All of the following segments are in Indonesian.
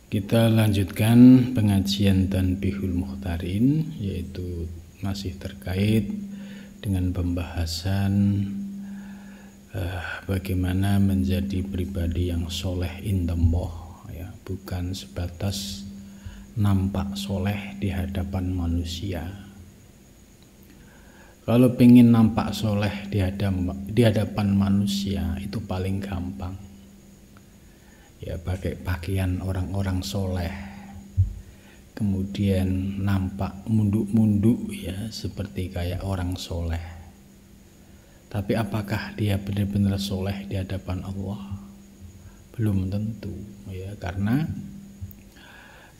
Kita lanjutkan pengajian Tanbihul Mukhtarin, yaitu masih terkait dengan pembahasan bagaimana menjadi pribadi yang soleh indallah, ya, bukan sebatas nampak soleh di hadapan manusia. Kalau pengen nampak soleh di hadapan manusia itu paling gampang. Ya, pakai pakaian orang-orang soleh, kemudian nampak munduk-munduk ya seperti kayak orang soleh. Tapi apakah dia benar-benar soleh di hadapan Allah? Belum tentu ya, karena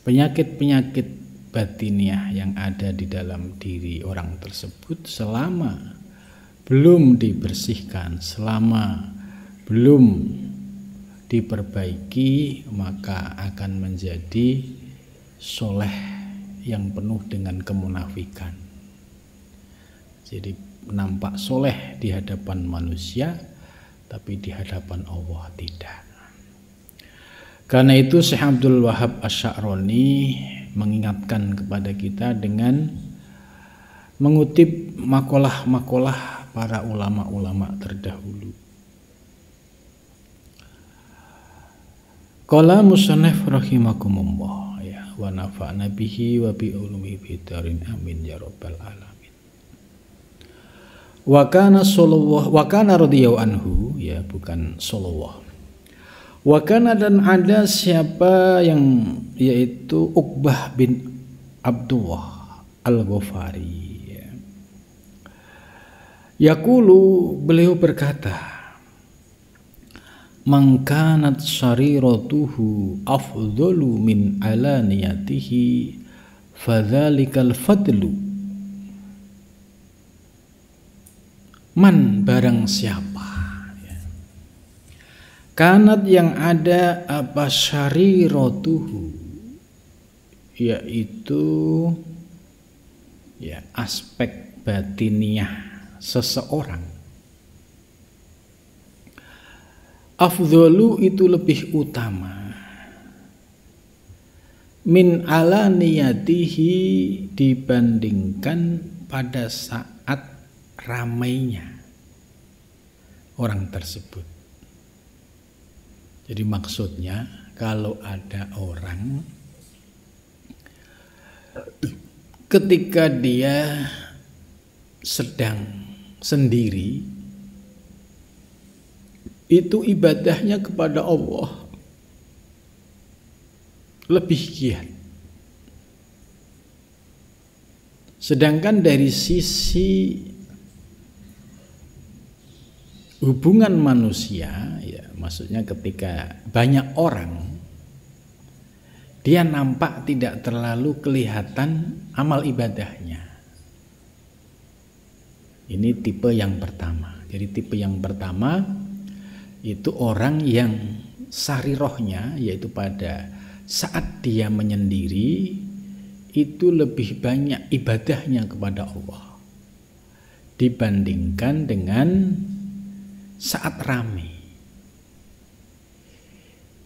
penyakit-penyakit batiniah yang ada di dalam diri orang tersebut selama belum dibersihkan, selama belum diperbaiki, maka akan menjadi soleh yang penuh dengan kemunafikan. Jadi nampak soleh di hadapan manusia, tapi di hadapan Allah tidak. Karena itu Syekh Abdul Wahab Asy-Sya'rani mengingatkan kepada kita dengan mengutip makalah-makalah para ulama-ulama terdahulu. Qala musannif rahimakumullah, ya, wa nafa'na bihi wa bi ulumi bidarin amin ya rabbal alamin. Wa kana sallallahu wa kana radhiyallahu anhu, ya, bukan sallallahu. Wa kana, dan ada siapa yang yaitu Uqbah bin Abdullah Al-Ghafari, ya. Yaqulu, beliau berkata, man kanat sariratuhu afdalu min alaniyatihi fadzalikal fadlu. Man, barang siapa, ya, kanat yang ada apa sariratuhu, yaitu ya aspek batiniah seseorang, afdhalu itu lebih utama, min alaniyatihi dibandingkan pada saat ramainya orang tersebut. Jadi maksudnya kalau ada orang ketika dia sedang sendiri, itu ibadahnya kepada Allah lebih giat. Sedangkan dari sisi hubungan manusia, ya, maksudnya ketika banyak orang, dia nampak tidak terlalu kelihatan amal ibadahnya. Ini tipe yang pertama. Jadi tipe yang pertama itu orang yang sarirohnya, yaitu pada saat dia menyendiri itu lebih banyak ibadahnya kepada Allah dibandingkan dengan saat ramai.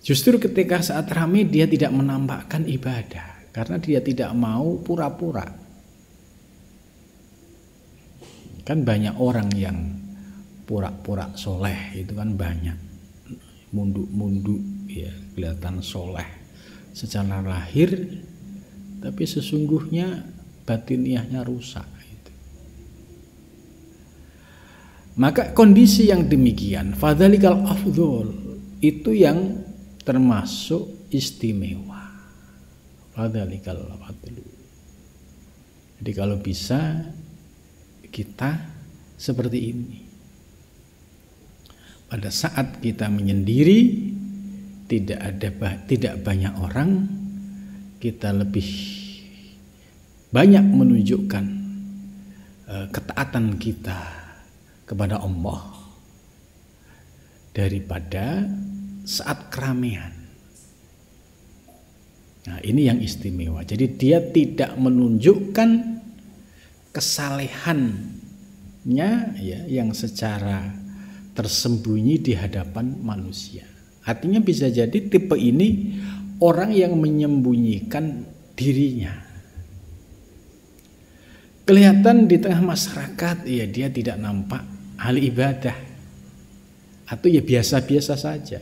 Justru ketika saat ramai dia tidak menampakkan ibadah karena dia tidak mau pura-pura. Kan banyak orang yang pura-pura soleh, itu kan banyak, munduk-munduk ya, kelihatan soleh secara lahir, tapi sesungguhnya batiniahnya rusak gitu. Maka kondisi yang demikian, fadzalikal afdhal, itu yang termasuk istimewa, fadzalikal afdhal. Jadi kalau bisa kita seperti ini. Pada saat kita menyendiri, tidak banyak orang, kita lebih banyak menunjukkan ketaatan kita kepada Allah daripada saat keramaian. Nah, ini yang istimewa. Jadi dia tidak menunjukkan kesalehannya, ya, yang secara tersembunyi di hadapan manusia. Artinya bisa jadi tipe ini orang yang menyembunyikan dirinya. Kelihatan di tengah masyarakat, ya dia tidak nampak ahli ibadah, atau ya biasa-biasa saja.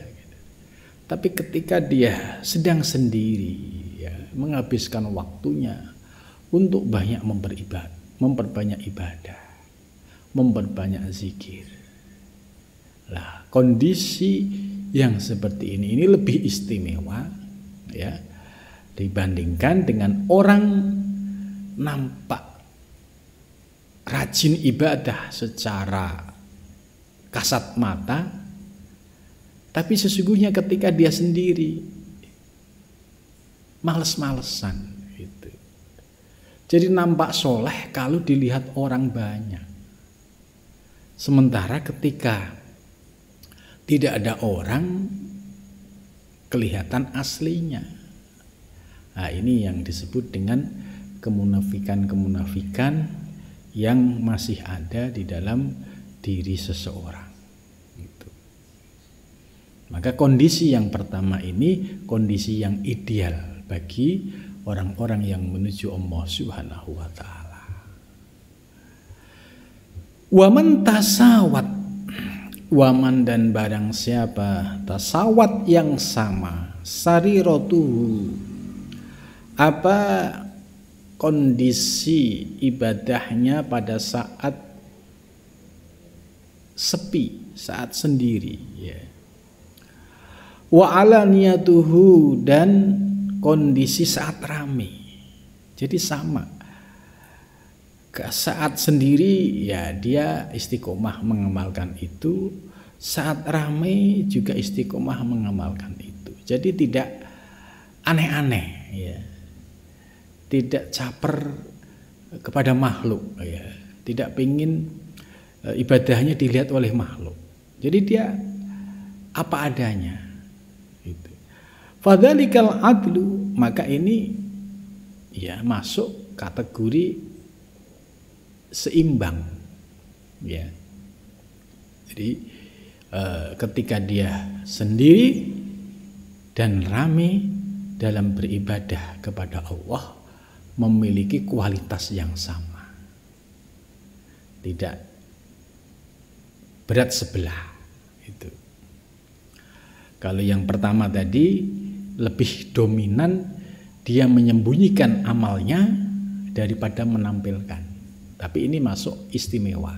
Tapi ketika dia sedang sendiri, ya, menghabiskan waktunya untuk banyak memperbanyak ibadah, memperbanyak zikir. Lah, kondisi yang seperti ini lebih istimewa, ya, dibandingkan dengan orang nampak rajin ibadah secara kasat mata, tapi sesungguhnya ketika dia sendiri males-malesan gitu. Jadi nampak soleh kalau dilihat orang banyak. Sementara ketika tidak ada orang, kelihatan aslinya. Nah, ini yang disebut dengan kemunafikan-kemunafikan yang masih ada di dalam diri seseorang. Gitu. Maka kondisi yang pertama ini kondisi yang ideal bagi orang-orang yang menuju Allah Subhanahu wa taala. Waman tasawat, waman dan barang siapa tasawat yang sama, sariratuhu, apa kondisi ibadahnya pada saat sepi, saat sendiri, ya. Wa alaniyatuhu, dan kondisi saat ramai. Jadi sama. Saat sendiri ya dia istiqomah mengamalkan itu, saat ramai juga istiqomah mengamalkan itu. Jadi tidak aneh-aneh, ya. Tidak caper kepada makhluk, ya. Tidak ingin ibadahnya dilihat oleh makhluk. Jadi dia apa adanya. Gitu. Fadzalikal adlu, maka ini ya masuk kategori seimbang, ya. Jadi ketika dia sendiri dan ramai dalam beribadah kepada Allah, memiliki kualitas yang sama, tidak berat sebelah. Itu. Kalau yang pertama tadi lebih dominan dia menyembunyikan amalnya daripada menampilkan, tapi ini masuk istimewa.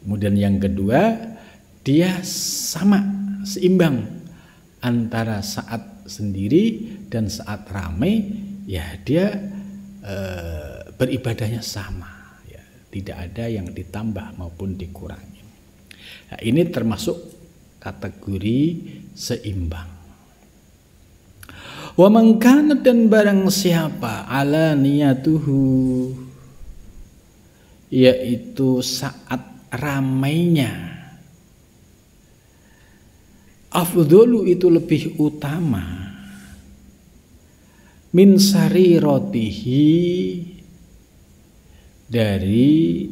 Kemudian yang kedua, dia sama, seimbang antara saat sendiri dan saat ramai, ya dia beribadahnya sama, ya. Tidak ada yang ditambah maupun dikurangi. Nah, ini termasuk kategori seimbang. Wa man kana, dan barang siapa ala niyatuhu, yaitu saat ramainya, afdholu itu lebih utama, min sarirotihi, dari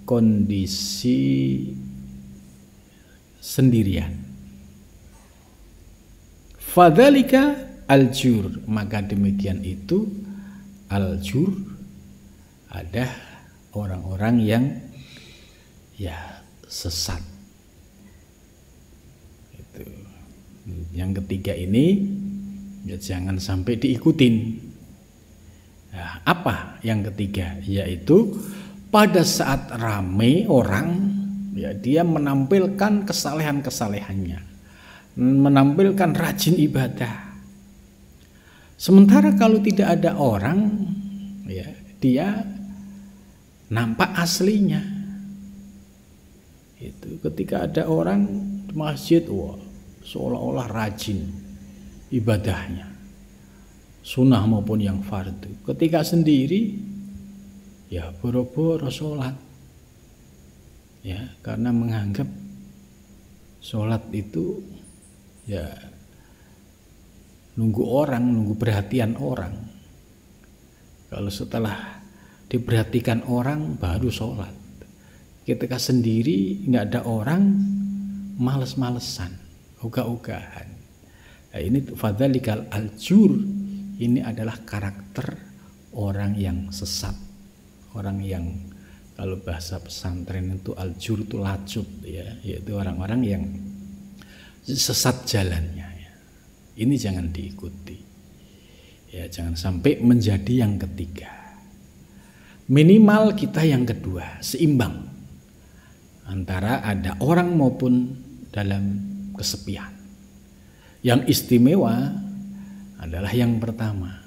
kondisi sendirian. Fadzalika aljur, maka demikian itu aljur, ada orang-orang yang ya sesat. Itu. Yang ketiga ini ya jangan sampai diikutin. Nah, apa yang ketiga? Yaitu pada saat ramai orang, ya dia menampilkan kesalehan-kesalehannya, menampilkan rajin ibadah. Sementara kalau tidak ada orang, ya dia nampak aslinya. Itu ketika ada orang di masjid, wah, seolah-olah rajin ibadahnya, sunnah maupun yang fardu. Ketika sendiri, ya boro-boro sholat, ya karena menganggap sholat itu ya nunggu orang, nunggu perhatian orang. Kalau setelah diperhatikan orang baru sholat. Ketika sendiri nggak ada orang, males-malesan, ogah-ogahan. Nah, ini fadzalikal aljur, ini adalah karakter orang yang sesat, orang yang kalau bahasa pesantren itu aljur itu lacut ya, yaitu orang-orang yang sesat jalannya ya. Ini jangan diikuti ya, jangan sampai menjadi yang ketiga. Minimal kita yang kedua, seimbang antara ada orang maupun dalam kesepian. Yang istimewa adalah yang pertama,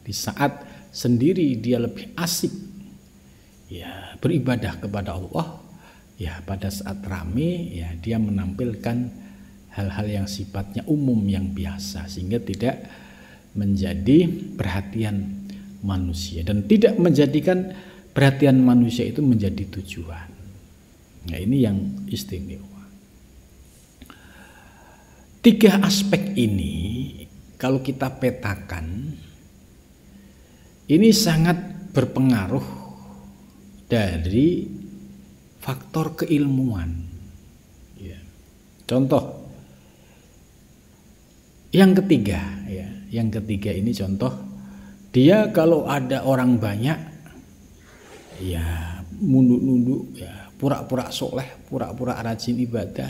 di saat sendiri dia lebih asik ya beribadah kepada Allah ya, pada saat rame ya dia menampilkan hal-hal yang sifatnya umum yang biasa sehingga tidak menjadi perhatian manusia dan tidak menjadikan perhatian manusia itu menjadi tujuan. Nah, ini yang istimewa. 3 aspek ini kalau kita petakan ini sangat berpengaruh dari faktor keilmuan ya. Contoh yang ketiga ya, yang ketiga ini contoh, dia kalau ada orang banyak ya nunduk-nunduk ya, pura-pura soleh, pura-pura rajin ibadah,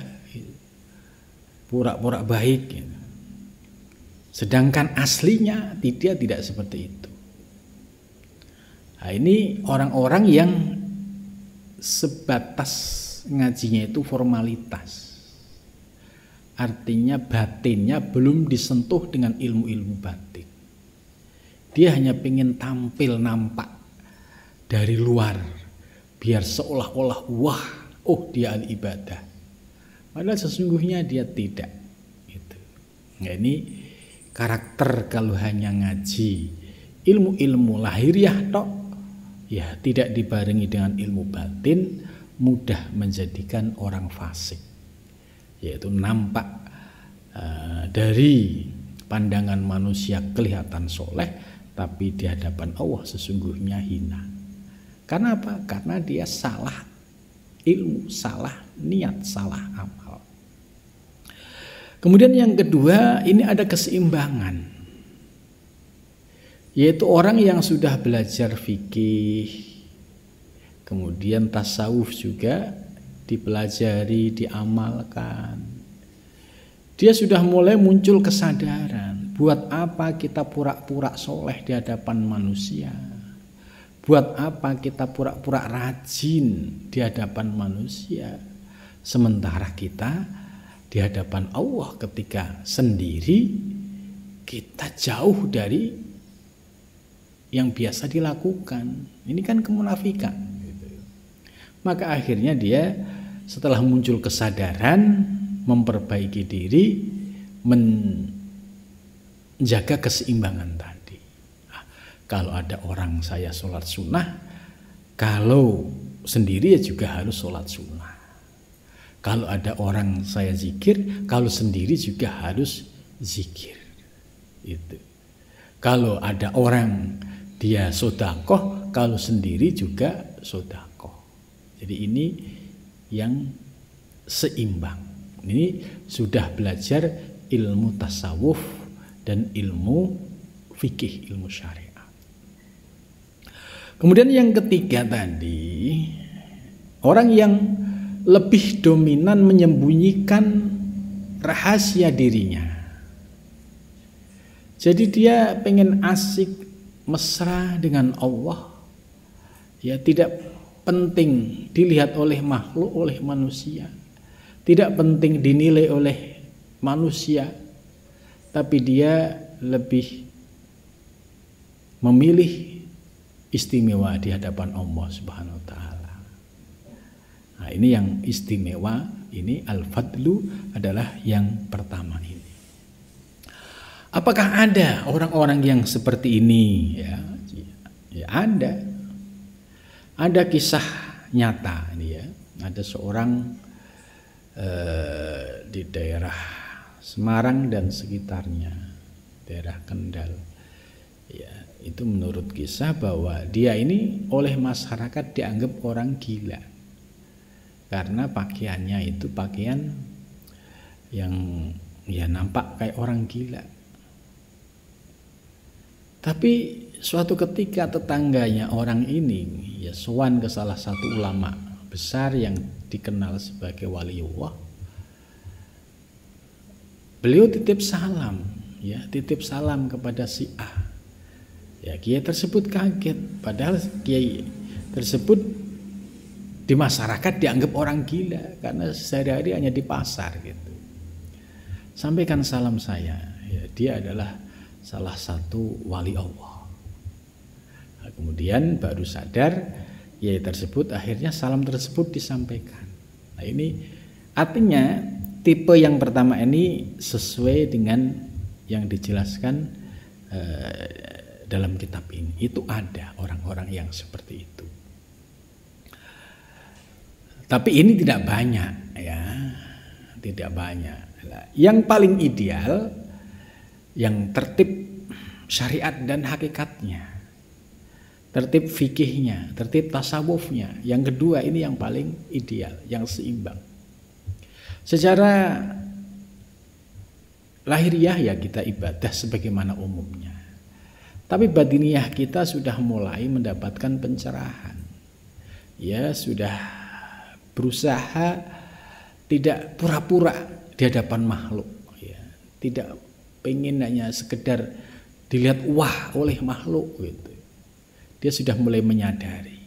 pura-pura baik ya. Sedangkan aslinya dia tidak seperti itu. Nah, ini orang-orang yang sebatas ngajinya itu formalitas. Artinya batinnya belum disentuh dengan ilmu-ilmu batin. Dia hanya ingin tampil nampak dari luar biar seolah-olah wah, oh dia ahli ibadah. Padahal sesungguhnya dia tidak. Gitu. Nah, ini karakter kalau hanya ngaji ilmu-ilmu lahiriah tok ya, tidak dibarengi dengan ilmu batin, mudah menjadikan orang fasik, yaitu nampak dari pandangan manusia kelihatan soleh, tapi di hadapan Allah sesungguhnya hina. Karena apa? Karena dia salah ilmu, salah niat, salah amal. Kemudian yang kedua, ini ada keseimbangan, yaitu orang yang sudah belajar fikih, kemudian tasawuf juga dipelajari, diamalkan. Dia sudah mulai muncul kesadaran, buat apa kita pura-pura soleh di hadapan manusia? Buat apa kita pura-pura rajin di hadapan manusia? Sementara kita di hadapan Allah ketika sendiri, kita jauh dari yang biasa dilakukan. Ini kan kemunafikan gitu. Maka akhirnya dia setelah muncul kesadaran, memperbaiki diri, menjaga keseimbangan tadi. Nah, kalau ada orang saya sholat sunnah, kalau sendiri ya juga harus sholat sunnah. Kalau ada orang saya zikir, kalau sendiri juga harus zikir. Itu. Kalau ada orang dia sodakoh, kalau sendiri juga sodakoh. Jadi ini yang seimbang. Ini sudah belajar ilmu tasawuf dan ilmu fikih, ilmu syariat. Kemudian yang ketiga tadi, orang yang lebih dominan menyembunyikan rahasia dirinya. Jadi dia pengen asik mesra dengan Allah, ya tidak penting dilihat oleh makhluk, oleh manusia, tidak penting dinilai oleh manusia, tapi dia lebih memilih istimewa di hadapan Allah Subhanahu wa taala. Nah, ini yang istimewa, ini al-fadlu adalah yang pertama ini. Apakah ada orang-orang yang seperti ini? Ya ada. Ada kisah nyata ini ya. Ada seorang di daerah Semarang dan sekitarnya, daerah Kendal. Ya, itu menurut kisah bahwa dia ini oleh masyarakat dianggap orang gila. Karena pakaiannya itu pakaian yang ya nampak kayak orang gila. Tapi suatu ketika tetangganya orang ini ya sowan ke salah satu ulama besar yang dikenal sebagai waliullah. Beliau titip salam, ya titip salam kepada si A. Ya kiai tersebut kaget, padahal kiai tersebut di masyarakat dianggap orang gila karena sehari-hari hanya di pasar gitu. Sampaikan salam saya, ya, dia adalah salah satu wali Allah. Nah, kemudian baru sadar kiai tersebut, akhirnya salam tersebut disampaikan. Nah ini artinya tipe yang pertama ini sesuai dengan yang dijelaskan dalam kitab ini. Itu ada orang-orang yang seperti itu. Tapi ini tidak banyak, ya, tidak banyak. Yang paling ideal, yang tertib syariat dan hakikatnya, tertib fikihnya, tertib tasawufnya. Yang kedua ini yang paling ideal, yang seimbang. Secara lahiriah ya kita ibadah sebagaimana umumnya. Tapi batiniah kita sudah mulai mendapatkan pencerahan. Ya sudah berusaha tidak pura-pura di hadapan makhluk. Ya. Tidak pengen hanya sekedar dilihat wah oleh makhluk gitu. Dia sudah mulai menyadari,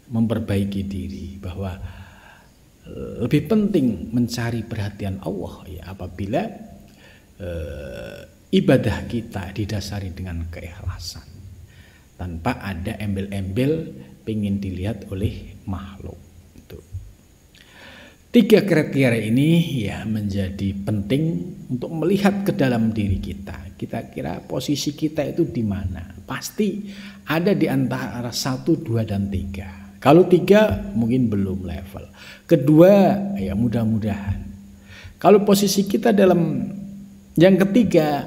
memperbaiki diri bahwa lebih penting mencari perhatian Allah ya apabila ibadah kita didasari dengan keikhlasan tanpa ada embel-embel pengen dilihat oleh makhluk. Itu. 3 kriteria ini ya menjadi penting untuk melihat ke dalam diri kita. Kira-kira posisi kita itu di mana? Pasti ada di antara 1, 2, dan 3. Kalau 3 mungkin belum level. Kedua ya mudah-mudahan. Kalau posisi kita dalam yang ketiga,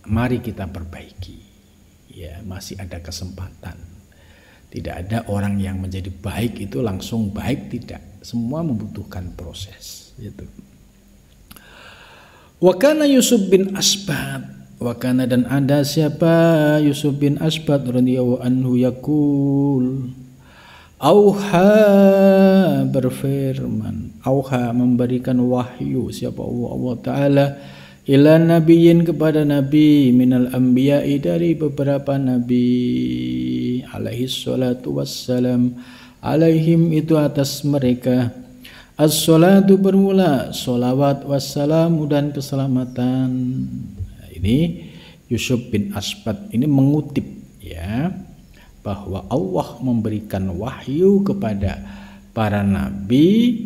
mari kita perbaiki. Ya, masih ada kesempatan. Tidak ada orang yang menjadi baik itu langsung baik, tidak. Semua membutuhkan proses. Gitu. Wa kana Yusuf bin Asbat, wa kana dan ada siapa Yusuf bin Asbat radhiyallahu anhu yaqul, auha berfirman, auha memberikan wahyu siapa Allah Ta'ala ila nabiyyin kepada nabi minal anbiya'i dari beberapa nabi alaihi salatu wassalam, alaihim itu atas mereka as-salatu bermula solawat wassalamu dan keselamatan. Ini Yusuf bin Asbat ini mengutip ya bahwa Allah memberikan wahyu kepada para nabi.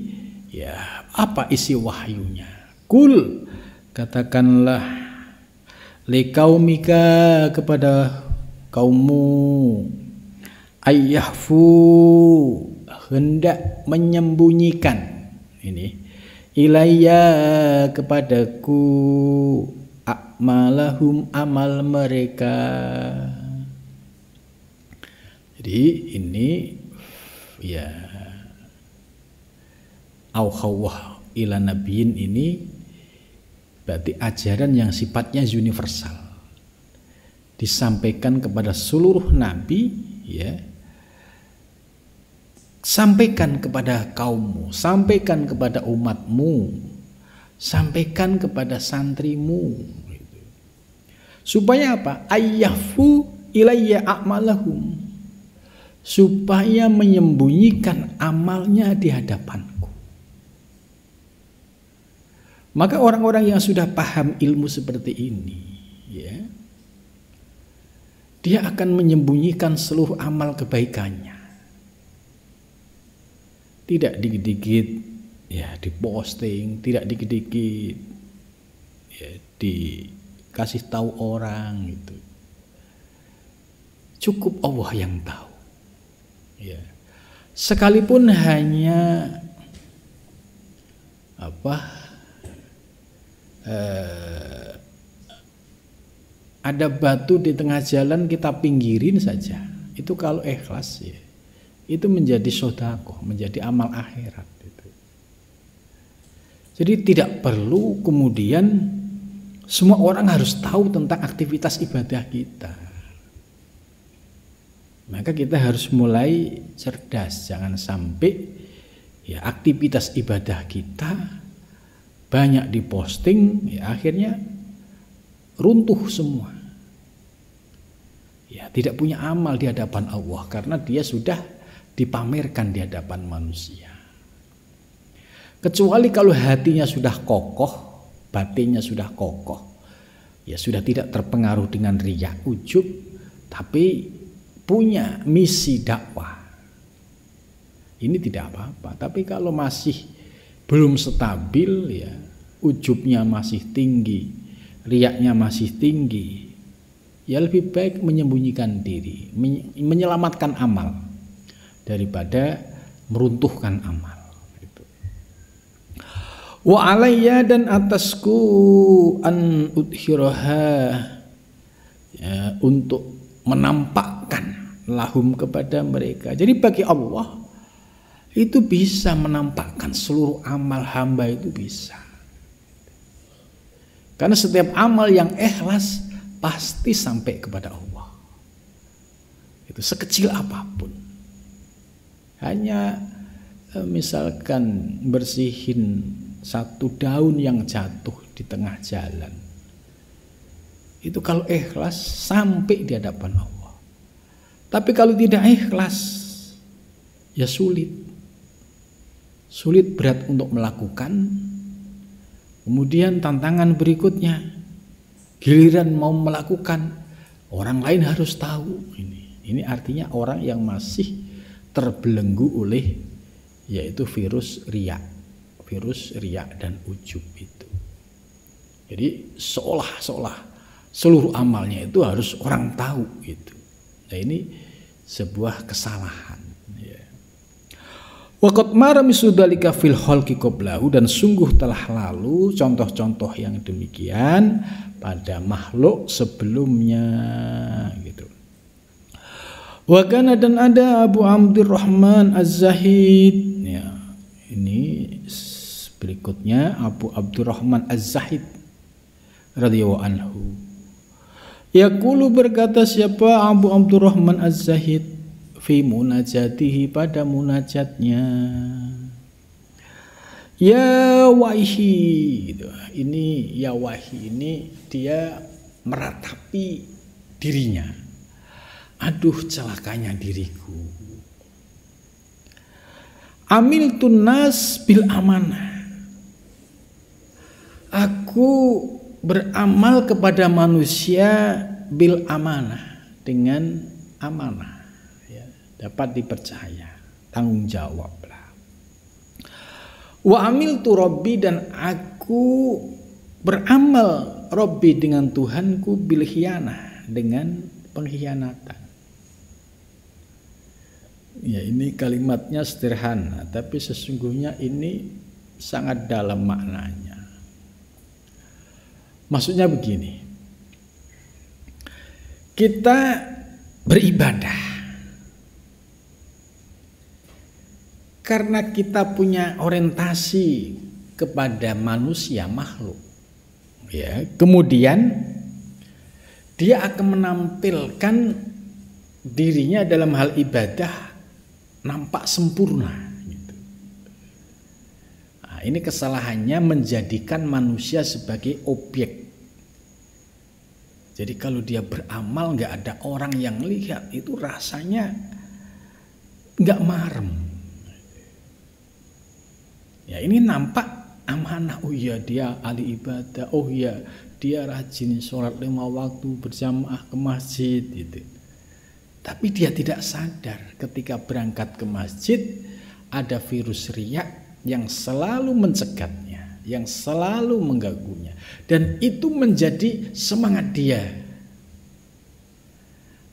Ya, apa isi wahyunya? Kul, katakanlah liqaumika kepada kaummu, ayyahfu hendak menyembunyikan ini ilayya kepadaku akmalahum amal mereka. Jadi ini ya auhawah ila nabiyin ini berarti ajaran yang sifatnya universal, disampaikan kepada seluruh nabi ya. Sampaikan kepada kaummu, sampaikan kepada umatmu, sampaikan kepada santrimu gitu. Supaya apa? Ayyafu ilayya a'malahum, supaya menyembunyikan amalnya di hadapanku. Maka orang-orang yang sudah paham ilmu seperti ini ya, dia akan menyembunyikan seluruh amal kebaikannya. Tidak dikit-dikit ya diposting, tidak dikit-dikit ya dikasih tahu orang gitu. Cukup Allah yang tahu. Ya. Sekalipun hanya ada batu di tengah jalan kita pinggirin saja. Itu kalau ikhlas ya. Itu menjadi sedekah, menjadi amal akhirat itu. Jadi tidak perlu kemudian semua orang harus tahu tentang aktivitas ibadah kita. Maka kita harus mulai cerdas, jangan sampai ya aktivitas ibadah kita banyak diposting, ya akhirnya runtuh semua. Ya, tidak punya amal di hadapan Allah karena dia sudah dipamerkan di hadapan manusia. Kecuali kalau hatinya sudah kokoh, batinnya sudah kokoh, ya sudah tidak terpengaruh dengan riya, ujub, tapi punya misi dakwah. Ini tidak apa-apa. Tapi kalau masih belum stabil, ya ujubnya masih tinggi, riyaknya masih tinggi, ya lebih baik menyembunyikan diri, menyelamatkan amal daripada meruntuhkan amal. Wa alayya, dan atasku an udhiraha, ya, untuk menampakkan lahum kepada mereka. Jadi bagi Allah itu bisa menampakkan seluruh amal hamba, itu bisa. Karena setiap amal yang ikhlas pasti sampai kepada Allah. Itu sekecil apapun. Hanya misalkan bersihin satu daun yang jatuh di tengah jalan, itu kalau ikhlas sampai di hadapan Allah. Tapi kalau tidak ikhlas, ya sulit berat untuk melakukan. Kemudian tantangan berikutnya, giliran mau melakukan, orang lain harus tahu. Ini artinya orang yang masih terbelenggu oleh yaitu virus riya dan ujub itu. Jadi seolah-olah seluruh amalnya itu harus orang tahu gitu. Nah, ini sebuah kesalahan. Waqad mara misudalika fil khalqi qablahu, dan sungguh telah lalu contoh-contoh yang demikian pada makhluk sebelumnya gitu. Wa kana, dan ada Abu Abdurrahman Az-Zahid, ya, ini berikutnya Abu Abdurrahman Az-Zahid radhiyallahu anhu. Yaqulu, berkata siapa Abu Abdurrahman Az-Zahid fi munajatihi, pada munajatnya, ya wahi gitu. Ini ya wahi ini dia meratapi dirinya. Aduh, celakanya diriku. Amiltun nas bil amanah. Aku beramal kepada manusia bil amanah, dengan amanah, ya, dapat dipercaya, tanggung jawab lah. Wa amiltu rabbi, dan aku beramal rabbi dengan Tuhanku bil khiyanah, dengan pengkhianatan. Ya, ini kalimatnya sederhana, tapi sesungguhnya ini sangat dalam maknanya. Maksudnya begini, kita beribadah karena kita punya orientasi kepada manusia, makhluk, ya. Kemudian dia akan menampilkan dirinya dalam hal ibadah nampak sempurna gitu. Nah, ini kesalahannya menjadikan manusia sebagai objek. Jadi kalau dia beramal nggak ada orang yang lihat, itu rasanya nggak marem. Ya, ini nampak amanah. Oh iya, dia ahli ibadah. Oh iya, dia rajin sholat 5 waktu berjamaah ke masjid gitu. Tapi dia tidak sadar ketika berangkat ke masjid ada virus riya yang selalu mencegatnya, yang selalu mengganggunya, dan itu menjadi semangat dia.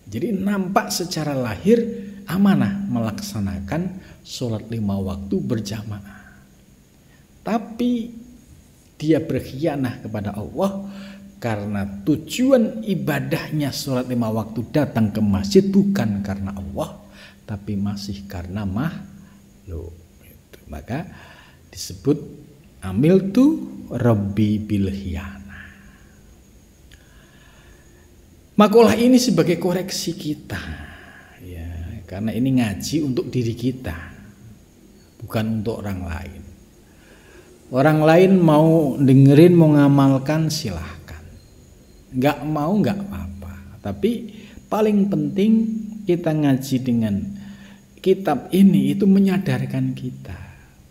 Jadi nampak secara lahir amanah melaksanakan sholat 5 waktu berjamaah, tapi dia berkhianat kepada Allah karena tujuan ibadahnya sholat 5 waktu datang ke masjid bukan karena Allah, tapi masih karena makhluk. Maka disebut Amiltu Rabbi bil khiyana. Makalah ini sebagai koreksi kita, ya, karena ini ngaji untuk diri kita, bukan untuk orang lain. Orang lain mau dengerin, mau ngamalkan, silahkan. Nggak mau nggak apa-apa. Tapi paling penting kita ngaji dengan kitab ini itu menyadarkan kita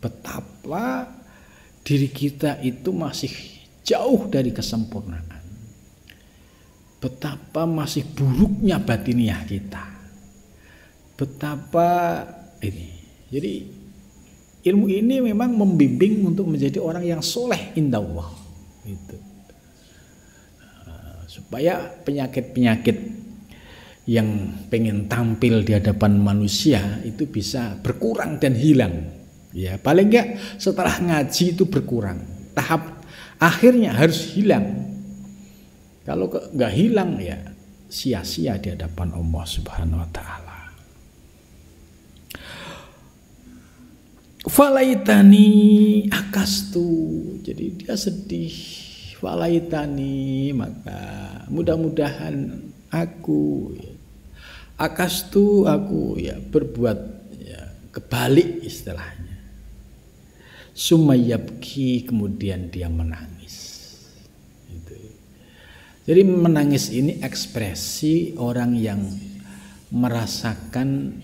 betapa diri kita itu masih jauh dari kesempurnaan. Betapa masih buruknya batiniah kita. Betapa ini. Jadi ilmu ini memang membimbing untuk menjadi orang yang soleh indallah. Gitu. Supaya penyakit-penyakit yang pengen tampil di hadapan manusia itu bisa berkurang dan hilang. Ya, paling enggak setelah ngaji itu berkurang. Tahap akhirnya harus hilang. Kalau enggak hilang ya sia-sia di hadapan Allah Subhanahu wa taala. Falaitani akastu. Jadi dia sedih. Falaitani, maka mudah-mudahan aku akastu, aku ya berbuat ya kebalik istilahnya. Sumayyabki, kemudian dia menangis. Gitu. Jadi menangis ini ekspresi orang yang merasakan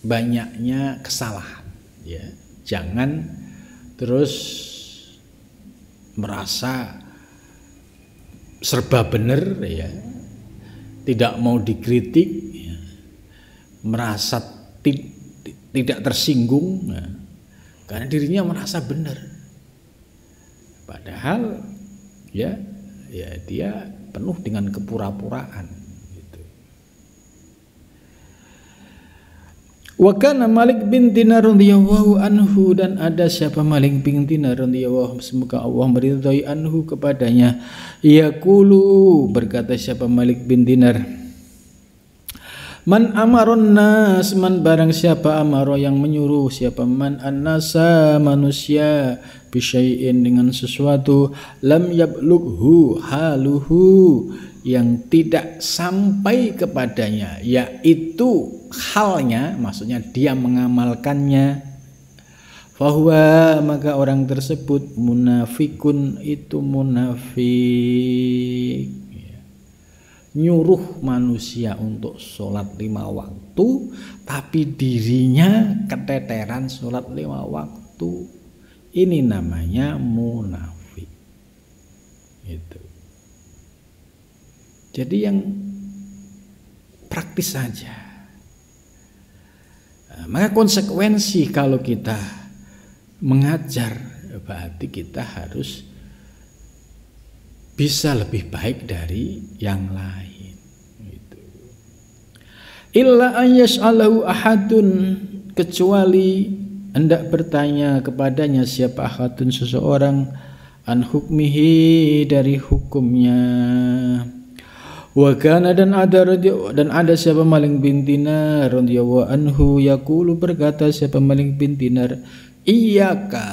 banyaknya kesalahan. Ya, jangan terus merasa serba benar, ya, tidak mau dikritik, ya, merasa tidak tersinggung, ya, karena dirinya merasa benar. Padahal ya dia penuh dengan kepura-puraan. Gitu. Wa kana Malik bin Dinar radhiyallahu anhu, dan ada siapa Malik bin Dinar radhiyallahu, semoga Allah meridhai anhu kepadanya. Yaqulu, berkata siapa Malik bin Dinar, man amaron nas, man barang siapa amaro yang menyuruh, siapa man annasa manusia, bisyai'in dengan sesuatu, lam yablughu haluhu, yang tidak sampai kepadanya, yaitu halnya, maksudnya dia mengamalkannya, fahuwa, maka orang tersebut munafikun, itu munafik. Nyuruh manusia untuk sholat 5 waktu, tapi dirinya keteteran sholat 5 waktu. Ini namanya munafik. Itu. Jadi yang praktis saja. Maka konsekuensi kalau kita mengajar, berarti kita harus bisa lebih baik dari yang lain. Gitu. Illa ayyas'alahu ahadun, kecuali hendak bertanya kepadanya siapa ahadun, seseorang, an hukmihi, dari hukumnya. Wa kana, dan ada siapa Malik bin Dinar radhiyallahu anhu, yaqulu, berkata siapa Malik bin Dinar, iyyaka,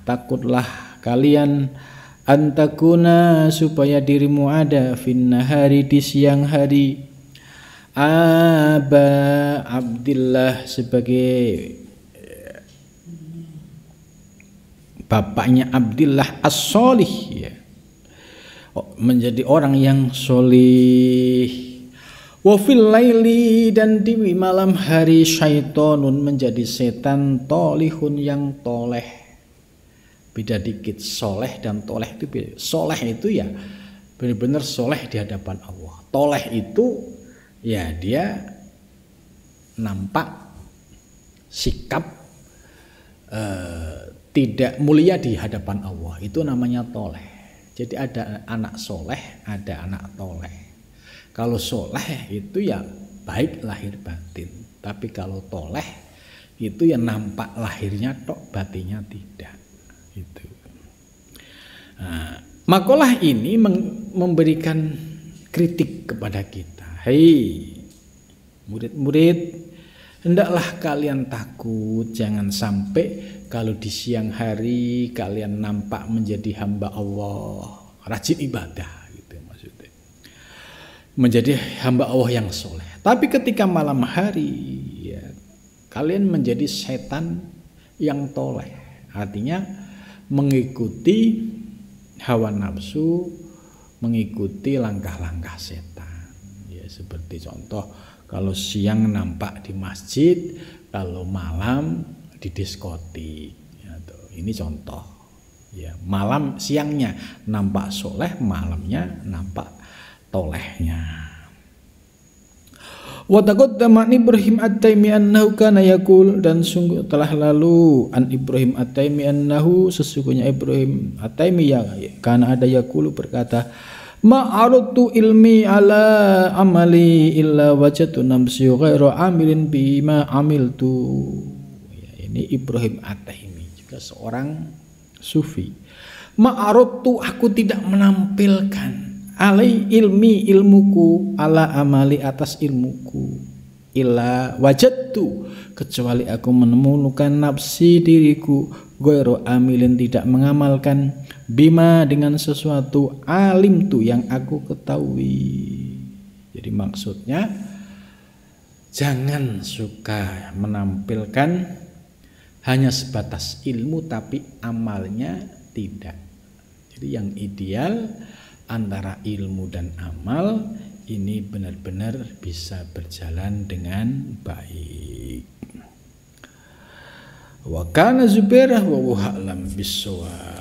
takutlah kalian, antakuna, supaya dirimu ada, finnahari, di siang hari, Aba Abdillah, sebagai bapaknya Abdillah as-solih, ya, menjadi orang yang solih. Wa fil laili, dan di malam hari, syaitonun, menjadi setan, tolihun, yang toleh. Beda dikit, soleh dan toleh itu beda. Soleh itu ya benar-benar soleh di hadapan Allah. Toleh itu ya dia nampak sikap tidak mulia di hadapan Allah, itu namanya toleh. Jadi ada anak soleh, ada anak toleh. Kalau soleh itu ya baik lahir batin, tapi kalau toleh itu ya nampak lahirnya tok, batinnya tidak. Itu. Nah, makalah ini memberikan kritik kepada kita. Hei murid-murid Hendaklah kalian takut, jangan sampai kalau di siang hari kalian nampak menjadi hamba Allah, rajin ibadah gitu maksudnya. Menjadi hamba Allah yang soleh. Tapi ketika malam hari ya, kalian menjadi setan yang toleh. Artinya mengikuti hawa nafsu, mengikuti langkah-langkah setan. Ya seperti contoh kalau siang nampak di masjid, kalau malam di diskotik. Ya, ini contoh. Ya, malam siangnya nampak soleh, malamnya nampak tolehnya. Wa taqaddama Ibrahim At-Taimi annahu kana yaqul, dan sungguh telah lalu an Ibrahim At-Taimi annahu sesungguhnya Ibrahim At-Taimi ya kana ada yaqulu berkata, ma aradtu ilmi ala amali illa wajadtu nafsi ghairu amilin bima amiltu. Ya, ini Ibrahim At-Taimi juga seorang sufi. Ma aradtu, aku tidak menampilkan alai ilmuku ala amali atas ilmuku illa wajadtu, kecuali aku menemukan nafsi diriku ghairu amilin tidak mengamalkan bima dengan sesuatu alim tu yang aku ketahui. Jadi maksudnya jangan suka menampilkan hanya sebatas ilmu tapi amalnya tidak. Jadi yang ideal antara ilmu dan amal ini benar-benar bisa berjalan dengan baik. Wa kana Zubairah wa huwa a'lam bis-shawab.